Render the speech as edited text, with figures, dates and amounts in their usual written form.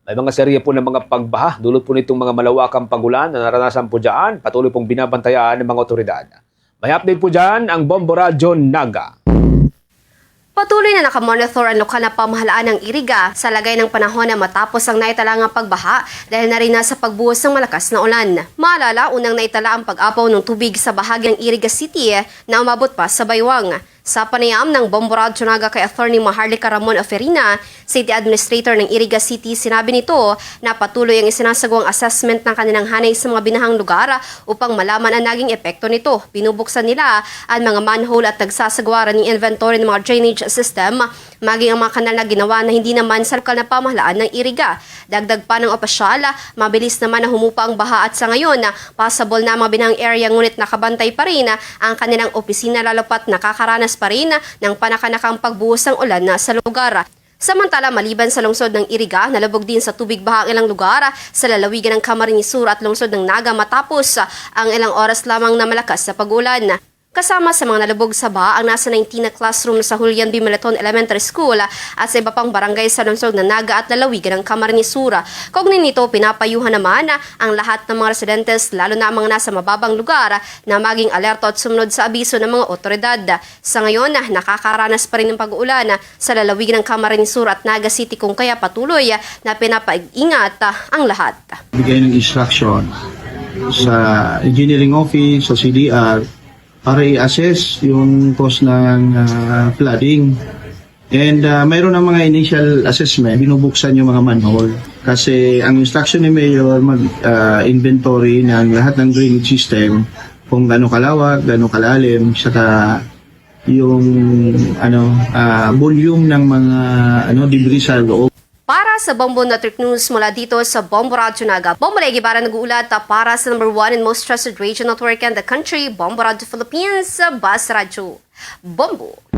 May mga serye po ng mga pagbaha, dulot po nitong mga malawakang pagulan na naranasan po dyan, patuloy pong binabantayan ng mga otoridad. May update po dyan ang Bombo Radyo Naga. Patuloy na nakamonitor ang lokal na pamahalaan ng Iriga sa lagay ng panahon na matapos ang naitalangang pagbaha dahil na rin nasa pagbuhos ng malakas na ulan. Maalala, unang naitala ang pag-apaw ng tubig sa bahagi ng Iriga City na umabot pa sa Baywang. Sa panayam ng Bombo Radyo Naga kay Attorney Maharlika Ramon Oferina, City Administrator ng Iriga City, sinabi nito na patuloy ang isinasagawang assessment ng kanilang hanay sa mga binahang lugar upang malaman ang naging epekto nito. Binubuksan nila ang mga manhole at nagsasagawa ng inventory ng mga drainage system, maging ang mga kanal na ginawa na hindi naman sa lokal na pamahalaan ng Iriga. Dagdag pa ng opisyal, mabilis naman na humupa ang baha at sa ngayon, possible na mga binahang area ngunit nakabantay pa rin ang kanilang opisina lalo pat nakakaranas pa rin ng panakanakang pagbuhos ng ulan sa lugar. Samantala, maliban sa lungsod ng Iriga, nalubog din sa tubig baha ang ilang lugar sa lalawigan ng Camarines Sur at lungsod ng Naga matapos ang ilang oras lamang na malakas na pag-ulan. Kasama sa mga nalubog sa baha ang nasa 19 na classroom sa Julian B. Meleton Elementary School at sa iba pang barangay sa lungsod ng Naga at lalawigan ng Camarines Sur. Kaugnay nito, pinapayuhan naman ang lahat ng mga residentes, lalo na ang mga nasa mababang lugar, na maging alerto at sumunod sa abiso ng mga otoridad. Sa ngayon, nakakaranas pa rin ng pag-uulan sa lalawigan ng Camarines Sur at Naga City, kung kaya patuloy na pinapag-ingat ang lahat. Bigay ng instruction sa engineering office, sa CDR, para i-assess yung cause ng flooding. And mayroon ng mga initial assessment, binubuksan yung mga manhole. Kasi ang instruction ni Mayor mag-inventory ng lahat ng drainage system, kung gaano kalawak, gaano kalalim, saka yung volume ng mga debris sa loob. Para sa Bombo Network News mula dito sa Bombo Radyo Naga, Bombo Legi para nag-uulat para sa number 1 and most trusted radio network in the country, Bombo Radyo Philippines, Bas Radyo. Bombo!